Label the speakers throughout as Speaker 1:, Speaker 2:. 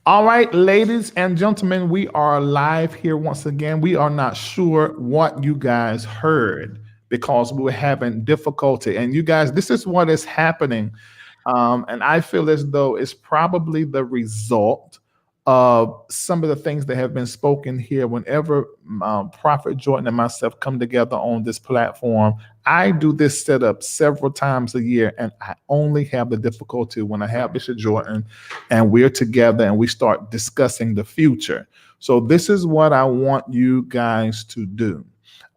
Speaker 1: All right, ladies and gentlemen, we are live here once again. We are not sure what you guys heard because we were having difficulty. And you guys, this is what is happening. And I feel as though it's probably the result of some of the things that have been spoken here. Whenever Prophet Jordan and myself come together on this platform, I do this setup several times a year, and I only have the difficulty when I have Bishop Jordan and we're together and we start discussing the future. So, this is what I want you guys to do.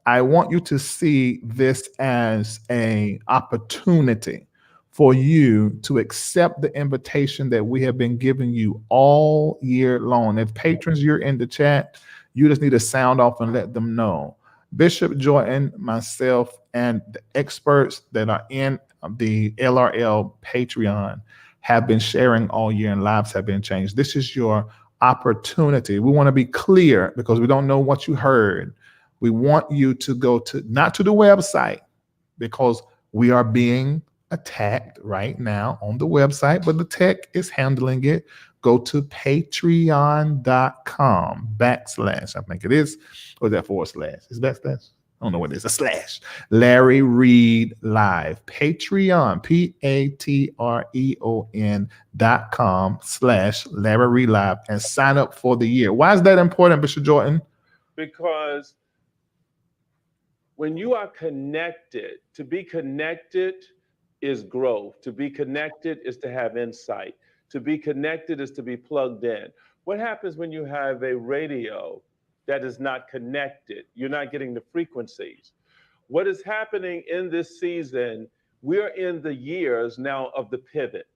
Speaker 1: I want you to see this as a opportunity for you to accept the invitation that we have been giving you all year long. If patrons, you're in the chat, you just need to sound off and let them know. Bishop Jordan, myself, and the experts that are in the LRL Patreon have been sharing all year and lives have been changed. This is your opportunity. We want to be clear because we don't know what you heard. We want you to go to not to the website because we are being attacked right now on the website, but the tech is handling it. Go to patreon.com/, I think it is, or is that forward slash? Is that slash? I don't know what it is, a slash. Larry Reid Live. Patreon, patreon.com/Larry Reid Live, and sign up for the year. Why is that important, Bishop Jordan?
Speaker 2: Because when you are connected, to be connected is growth. To be connected is to have insight. To be connected is to be plugged in. What happens when you have a radio that is not connected? You're not getting the frequencies. What is happening in this season, we're in the years now of the pivot.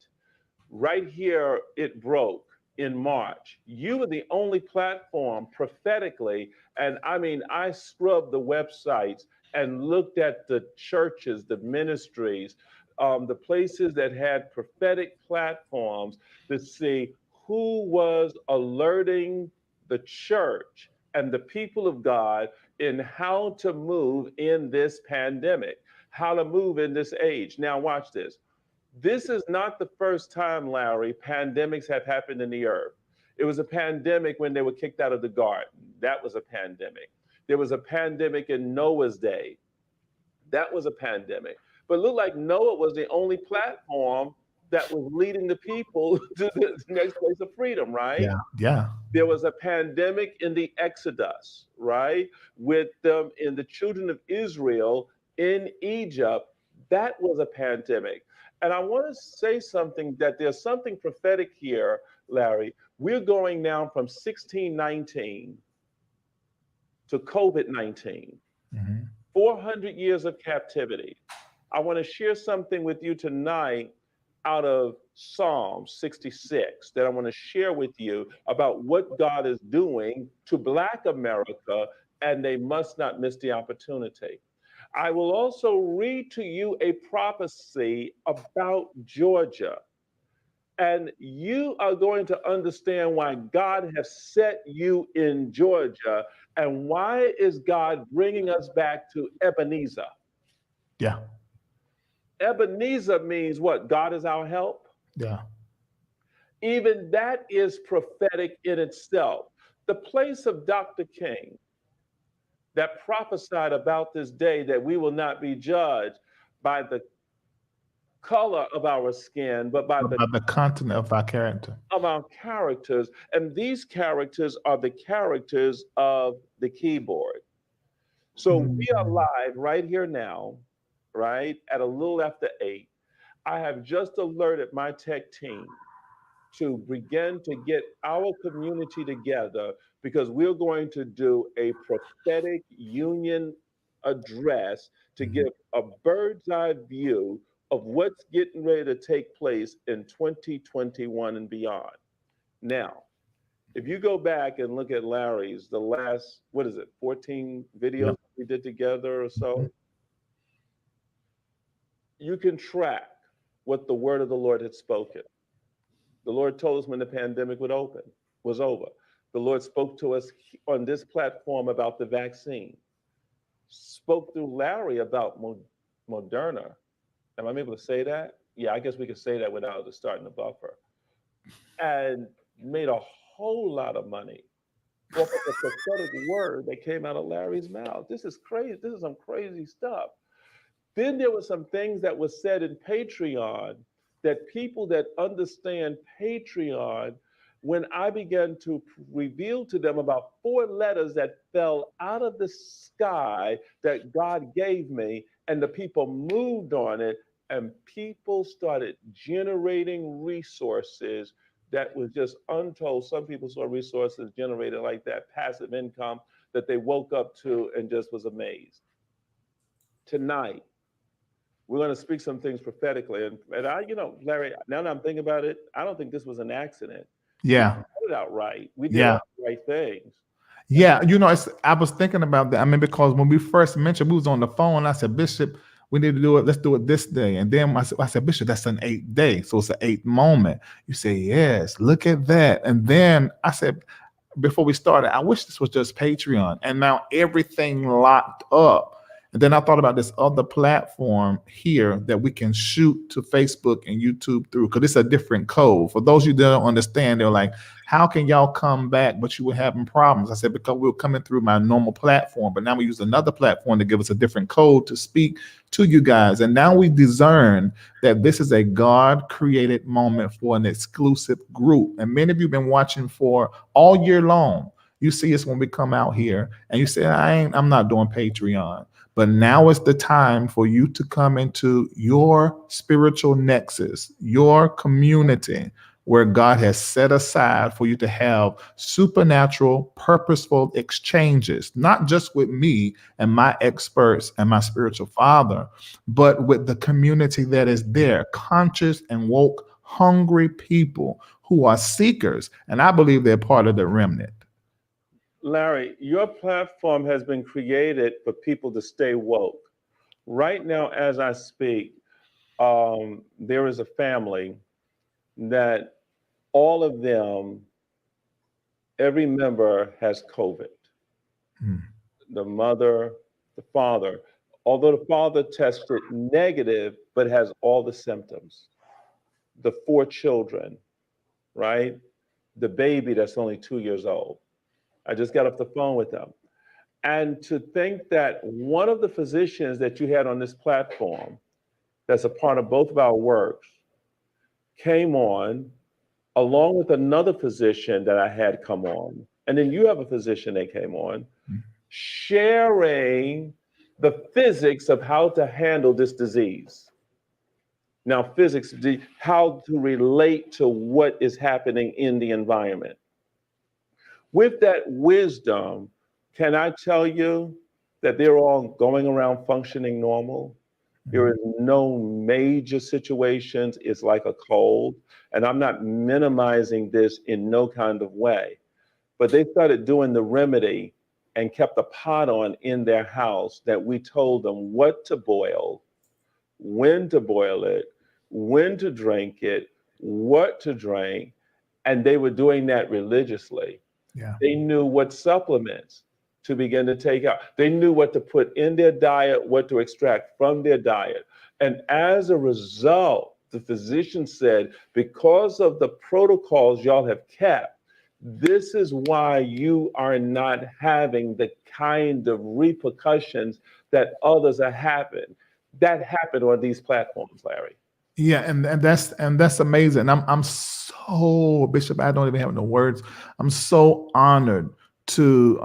Speaker 2: Right here, it broke in March. You were the only platform prophetically, and I mean, I scrubbed the websites and looked at the churches, the ministries, the places that had prophetic platforms to see who was alerting the church and the people of God in how to move in this pandemic, how to move in this age. Now, watch this. This is not the first time, Larry, pandemics have happened in the earth. It was a pandemic when they were kicked out of the garden. That was a pandemic. There was a pandemic in Noah's day. That was a pandemic. But it looked like Noah was the only platform that was leading the people to the next place of freedom, right?
Speaker 1: Yeah, yeah.
Speaker 2: There was a pandemic in the Exodus, right? With them in the children of Israel in Egypt. That was a pandemic. And I want to say something that there's something prophetic here, Larry. We're going now from 1619 to COVID 19,
Speaker 1: Mhm.
Speaker 2: 400 years of captivity. I want to share something with you tonight out of Psalm 66 that I want to share with you about what God is doing to Black America, and they must not miss the opportunity. I will also read to you a prophecy about Georgia, and you are going to understand why God has set you in Georgia and why is God bringing us back to Ebenezer.
Speaker 1: Yeah,
Speaker 2: Ebenezer means what? God is our help.
Speaker 1: yeah.
Speaker 2: Even that is prophetic in itself. The place of Dr. King that prophesied about this day that we will not be judged by the color of our skin, but by the
Speaker 1: About the content of our character.
Speaker 2: of our characters. And these characters are the characters of the keyboard. So we are
Speaker 1: Mm.
Speaker 2: live right here now, right? At a little after 8. I have just alerted my tech team to begin to get our community together because we're going to do a prophetic union address to
Speaker 1: Mhm.
Speaker 2: give a bird's eye view of what's getting ready to take place in 2021 and beyond. Now, if you go back and look at Larry's, the last, what is it, 14
Speaker 1: Yep.
Speaker 2: videos we did together or
Speaker 1: Mhm.
Speaker 2: so, you can track what the word of the Lord had spoken. The Lord told us when the pandemic was over. The Lord spoke to us on this platform about the vaccine. Spoke through Larry about Moderna. Am I able to say that? Yeah, I guess we could say that without starting the buffer. And made a whole lot of money off of the prophetic word that came out of Larry's mouth. This is crazy. This is some crazy stuff. Then there were some things that was said in Patreon that people that understand Patreon, when I began to reveal to them about four letters that fell out of the sky that God gave me, and the people moved on it, and people started generating resources that was just untold. Some people saw resources generated like that, passive income that they woke up to and just was amazed. Tonight, we're going to speak some things prophetically. And I, Larry, now that I'm thinking about it, I don't think this was an accident. We
Speaker 1: Yeah.
Speaker 2: did it out right. We did
Speaker 1: Yeah.
Speaker 2: all the right things. And
Speaker 1: Yeah, I was thinking about that. I mean, because when we first mentioned, we was on the phone. I said, Bishop, we need to do it. Let's do it this day. And then I said, Bishop, that's an 8th day, so it's an 8th moment. You say, yes, look at that. And then I said, before we started, I wish this was just Patreon. And now everything locked up. And then I thought about this other platform here that we can shoot to Facebook and YouTube through, because it's a different code. For those of you that don't understand, they're like, how can y'all come back, but you were having problems? I said, because we were coming through my normal platform, but now we use another platform to give us a different code to speak to you guys. And now we discern that this is a God created moment for an exclusive group. And many of you have been watching for all year long. You see us when we come out here and you say, I'm not doing Patreon. But now is the time for you to come into your spiritual nexus, your community, where God has set aside for you to have supernatural, purposeful exchanges, not just with me and my experts and my spiritual father, but with the community that is there, conscious and woke, hungry people who are seekers. And I believe they're part of the remnant.
Speaker 2: Larry, your platform has been created for people to stay woke. Right now, as I speak, there is a family that all of them, every member has COVID.
Speaker 1: Hmm.
Speaker 2: The mother, the father, although the father tested negative, but has all the symptoms. The four children, right? The baby that's only 2 years old. I just got off the phone with them. And to think that one of the physicians that you had on this platform, that's a part of both of our works, came on along with another physician that I had come on. And then you have a physician that came on, sharing the physics of how to handle this disease. Now, physics, how to relate to what is happening in the environment. With that wisdom, can I tell you that they're all going around functioning normal? There is no major situations. It's like a cold. And I'm not minimizing this in no kind of way. But they started doing the remedy and kept a pot on in their house that we told them what to boil, when to boil it, when to drink it, what to drink. And they were doing that religiously.
Speaker 1: Yeah.
Speaker 2: They knew what supplements to begin to take out. They knew what to put in their diet, what to extract from their diet. And as a result, the physician said, because of the protocols y'all have kept, this is why you are not having the kind of repercussions that others are having. That happened on these platforms, Larry.
Speaker 1: Yeah, and that's amazing. I'm so, Bishop, I don't even have no words. I'm so honored to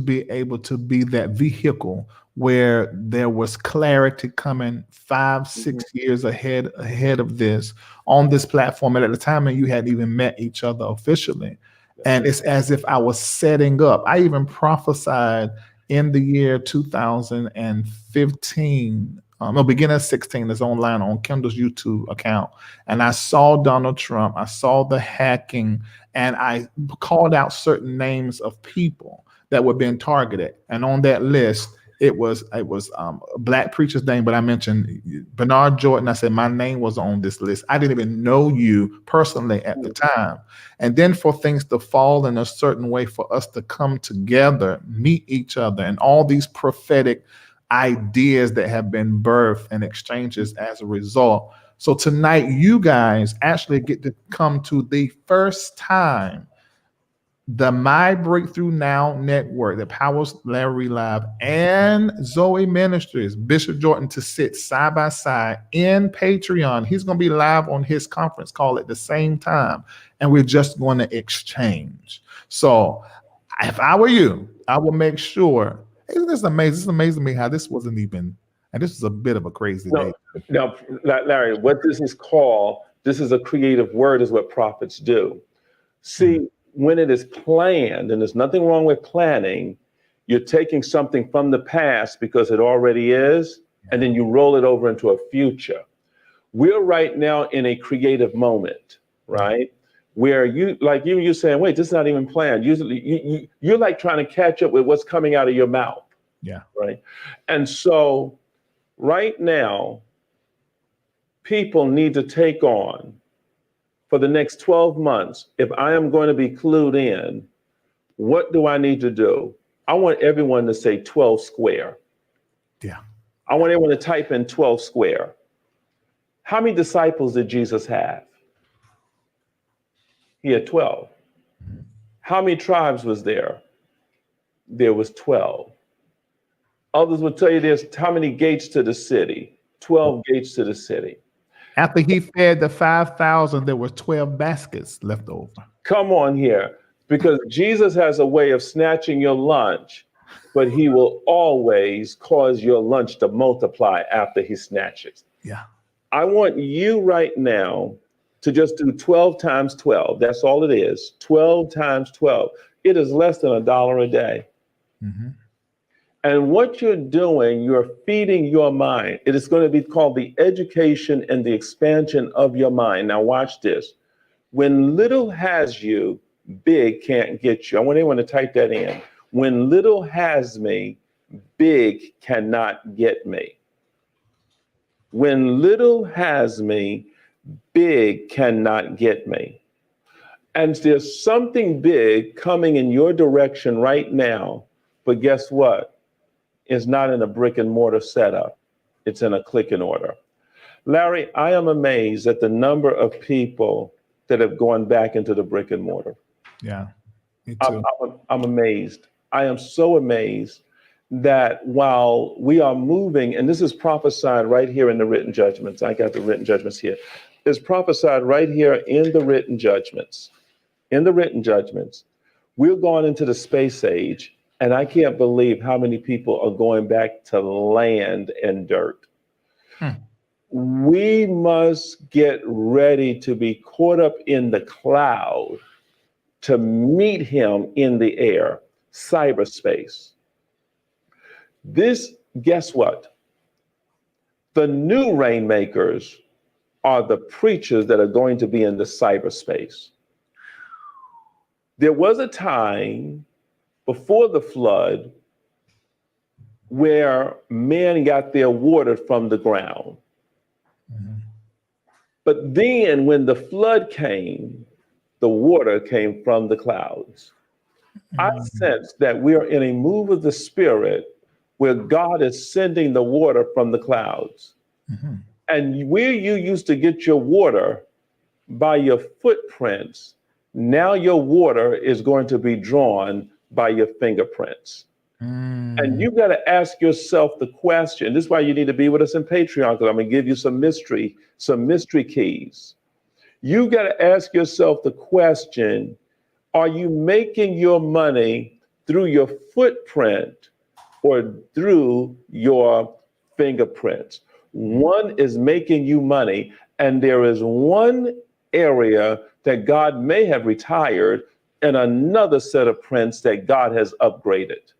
Speaker 1: be able to be that vehicle where there was clarity coming five,
Speaker 2: Mhm.
Speaker 1: 6 years ahead of this on this platform. And at the time when you hadn't even met each other officially.
Speaker 2: That's
Speaker 1: And
Speaker 2: it.
Speaker 1: it's as if I was setting up. I even prophesied in the year 2015, no, beginning of 16, is online on Kendall's YouTube account. And I saw Donald Trump, I saw the hacking, and I called out certain names of people that were being targeted. And on that list, it was a black preacher's name, but I mentioned Bernard Jordan. I said my name was on this list. I didn't even know you personally at the time. And then for things to fall in a certain way, for us to come together, meet each other, and all these prophetic ideas that have been birthed and exchanges as a result. So tonight, you guys actually get to come to the first time The My Breakthrough Now network that powers Larry Live and Zoe Ministries, Bishop Jordan to sit side by side in Patreon. He's going to be live on his conference call at the same time, and we're just going to exchange. So if I were you, I would make sure. Isn't this amazing? It's amazing to me how this wasn't even, and this was a bit of a crazy
Speaker 2: No,
Speaker 1: day.
Speaker 2: now, Larry, what this is called, this is a creative word, is what prophets do.
Speaker 1: Mm,
Speaker 2: See, when it is planned, and there's nothing wrong with planning, you're taking something from the past because it already is, and then you roll it over into a future. We're right now in a creative moment,
Speaker 1: yeah,
Speaker 2: right? Where you're saying, wait, this is not even planned. Usually you're like trying to catch up with what's coming out of your mouth,
Speaker 1: yeah,
Speaker 2: right? And so right now, people need to take on for the next 12 months, if I am going to be clued in, what do I need to do? I want everyone to say 12 square.
Speaker 1: yeah.
Speaker 2: I want everyone to type in 12 square. How many disciples did Jesus have? He had 12. How many tribes was there? There was 12. Others will tell you there's how many gates to the city? 12 gates to the city.
Speaker 1: After he fed the 5,000, there were 12 baskets left over.
Speaker 2: Come on here, because Jesus has a way of snatching your lunch, but he will always cause your lunch to multiply after he snatches.
Speaker 1: Yeah.
Speaker 2: I want you right now to just do 12 times 12. That's all it is. 12 times 12. It is less than $1 a day.
Speaker 1: Mm-hmm.
Speaker 2: And what you're doing, you're feeding your mind. It is going to be called the education and the expansion of your mind. Now, watch this. When little has you, big can't get you. I want anyone to type that in. When little has me, big cannot get me. When little has me, big cannot get me. And there's something big coming in your direction right now. But guess what? It's not in a brick and mortar setup, it's in a click and order. Larry, I am amazed at the number of people that have gone back into the brick and mortar.
Speaker 1: Yeah. Me
Speaker 2: I'm,
Speaker 1: too.
Speaker 2: I'm amazed. I am so amazed that while we are moving, and this is prophesied right here in the written judgments, I got the written judgments here. It's prophesied right here in the written judgments. In the written judgments, we're going into the space age, and I can't believe how many people are going back to land and dirt.
Speaker 1: Hmm.
Speaker 2: We must get ready to be caught up in the cloud to meet him in the air, cyberspace. This, guess what? The new rainmakers are the preachers that are going to be in the cyberspace. There was a time before the flood where men got their water from the ground.
Speaker 1: Mhm.
Speaker 2: But then when the flood came, the water came from the clouds. I
Speaker 1: Mhm.
Speaker 2: sense that we are in a move of the Spirit where God is sending the water from the clouds.
Speaker 1: Mhm.
Speaker 2: And where you used to get your water by your footprints, now your water is going to be drawn by your fingerprints. And
Speaker 1: Mm.
Speaker 2: you've got to ask yourself the question. This is why you need to be with us in Patreon, because I'm going to give you some mystery keys. You've got to ask yourself the question, are you making your money through your footprint or through your fingerprints? One is making you money, and there is one area that God may have retired and another set of prints that God has upgraded.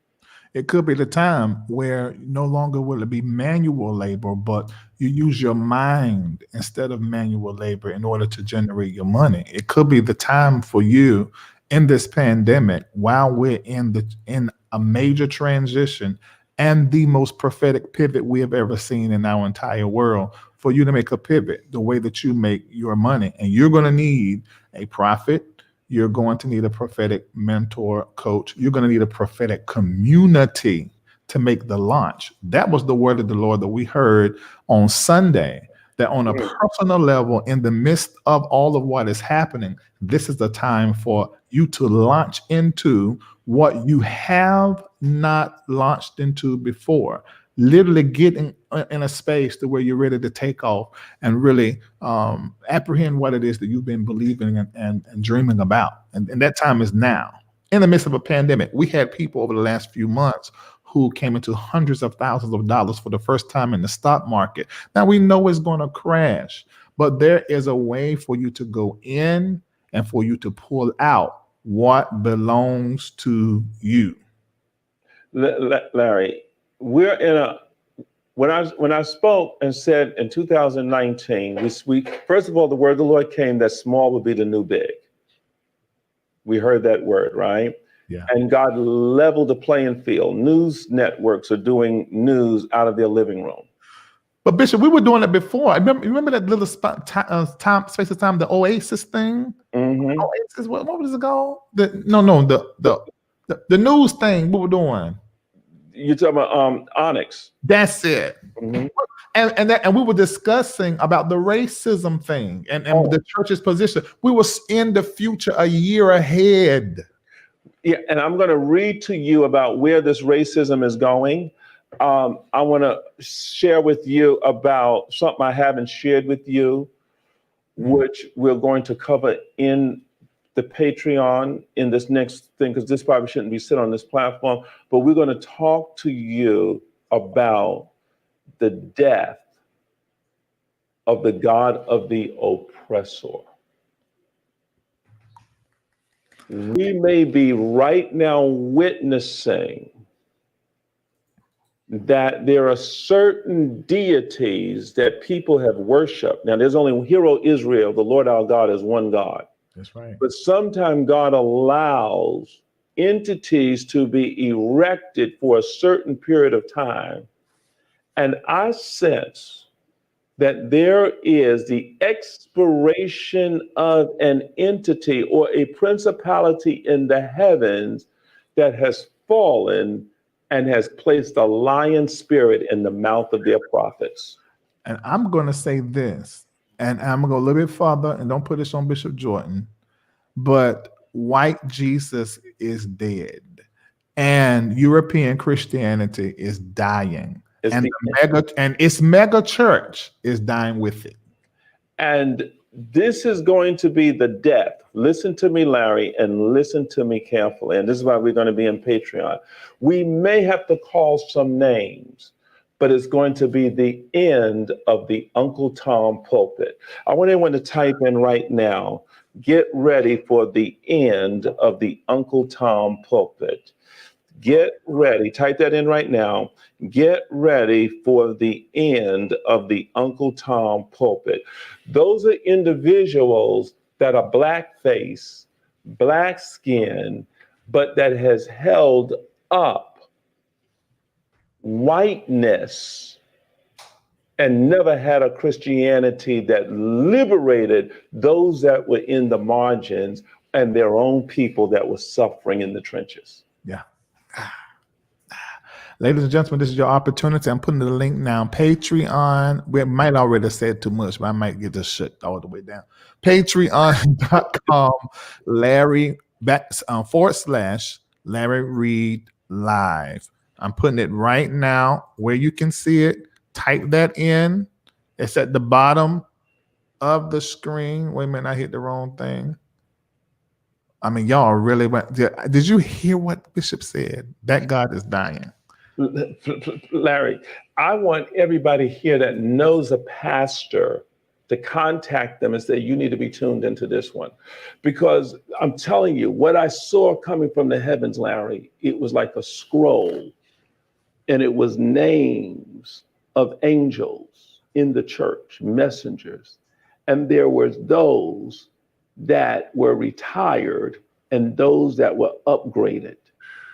Speaker 1: It could be the time where no longer will it be manual labor, but you use your mind instead of manual labor in order to generate your money. It could be the time for you in this pandemic while we're in a major transition and the most prophetic pivot we have ever seen in our entire world for you to make a pivot the way that you make your money. And you're going to need a prophet, you're going to need a prophetic mentor, coach. You're going to need a prophetic community to make the launch. That was the word of the Lord that we heard on Sunday. that on a personal level, in the midst of all of what is happening, this is the time for you to launch into what you have not launched into before. Literally get in a space to where you're ready to take off and really apprehend what it is that you've been believing and dreaming about. And that time is now. In the midst of a pandemic, we had people over the last few months who came into hundreds of thousands of dollars for the first time in the stock market. Now we know it's going to crash, but there is a way for you to go in and for you to pull out what belongs to you.
Speaker 2: Larry, we're in a when I spoke and said in 2019, we first of all the word of the Lord came that small would be the new big. We heard that word, right?
Speaker 1: Yeah.
Speaker 2: And God leveled the playing field. News networks are doing news out of their living room.
Speaker 1: But Bishop, we were doing it before. Remember that little space of time, the Oasis thing?
Speaker 2: Mm-hmm.
Speaker 1: Oasis, what was it called? The news thing we were doing.
Speaker 2: You're talking about Onyx.
Speaker 1: That's it.
Speaker 2: Mm-hmm.
Speaker 1: And we were discussing about the racism thing and the church's position. We were in the future a year ahead.
Speaker 2: Yeah, and I'm going to read to you about where this racism is going. I want to share with you about something I haven't shared with you, which we're going to cover in the Patreon in this next thing, because this probably shouldn't be sit on this platform, but we're going to talk to you about the death of the God of the oppressor. We may be right now witnessing that there are certain deities that people have worshiped. Now, there's only hero Israel, the Lord our God is one God.
Speaker 1: That's right.
Speaker 2: But sometimes God allows entities to be erected for a certain period of time. And I sense that there is the expiration of an entity or a principality in the heavens that has fallen and has placed a lion spirit in the mouth of their prophets.
Speaker 1: And I'm going to say this, and I'm going to go a little bit further, and don't put this on Bishop Jordan, but white Jesus is dead, and European Christianity is dying. Its mega church is dying with it.
Speaker 2: And this is going to be the death. Listen to me, Larry, and listen to me carefully. And this is why we're going to be in Patreon. We may have to call some names, but it's going to be the end of the Uncle Tom pulpit. I want everyone to type in right now, get ready for the end of the Uncle Tom pulpit. Get ready. Type that in right now. Get ready for the end of the Uncle Tom pulpit. Those are individuals that are blackface, black skin, but that has held up whiteness and never had a Christianity that liberated those that were in the margins and their own people that were suffering in the trenches.
Speaker 1: Yeah. Ladies and gentlemen, this is your opportunity. I'm putting the link now. Patreon. We might already have said too much, but I might get this shut all the way down. Patreon.com Larry / Larry Reid Live. I'm putting it right now where you can see it. Type that in. It's at the bottom of the screen. Wait a minute, I hit the wrong thing. I mean, y'all really went. Did you hear what Bishop said? That God is dying.
Speaker 2: Larry, I want everybody here that knows a pastor to contact them and say, you need to be tuned into this one. Because I'm telling you, what I saw coming from the heavens, Larry, it was like a scroll, and it was names of angels in the church, messengers. And there were those that were retired and those that were upgraded.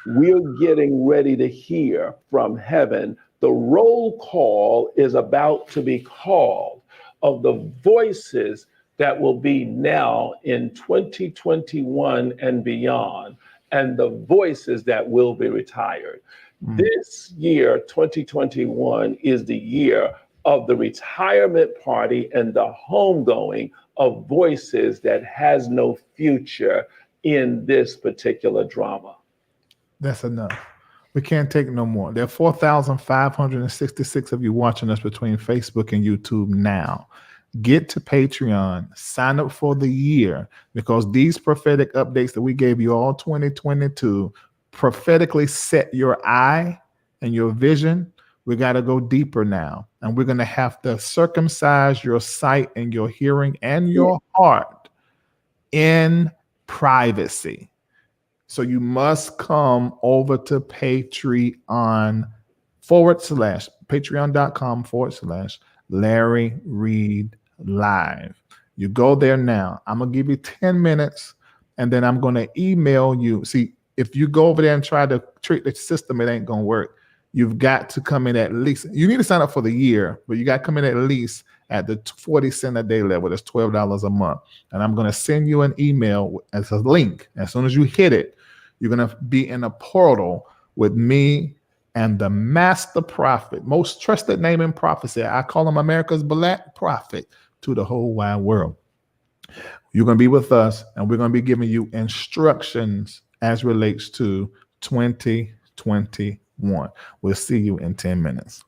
Speaker 2: We're getting ready to hear from heaven. The roll call is about to be called of the voices that will be now in 2021 and beyond, and the voices that will be retired. This year, 2021, is the year of the retirement party and the homegoing of voices that has no future in this particular drama.
Speaker 1: That's enough. We can't take no more. There are 4,566 of you watching us between Facebook and YouTube now. Get to Patreon, sign up for the year, because these prophetic updates that we gave you all 2022 prophetically set your eye and your vision. We got to go deeper now, and we're going to have to circumcise your sight and your hearing and your heart in privacy. So you must come over to Patreon patreon.com/ Larry Reid Live. You go there now. I'm going to give you 10 minutes, and then I'm going to email you. See, if you go over there and try to treat the system, it ain't going to work. You've got to come in at least, you need to sign up for the year, but you got to come in at least at the 40 cent a day level. That's $12 a month. And I'm going to send you an email as a link. As soon as you hit it, you're going to be in a portal with me and the master prophet, most trusted name in prophecy. I call him America's black prophet to the whole wide world. You're going to be with us, and we're going to be giving you instructions as relates to 2021. We'll see you in 10 minutes.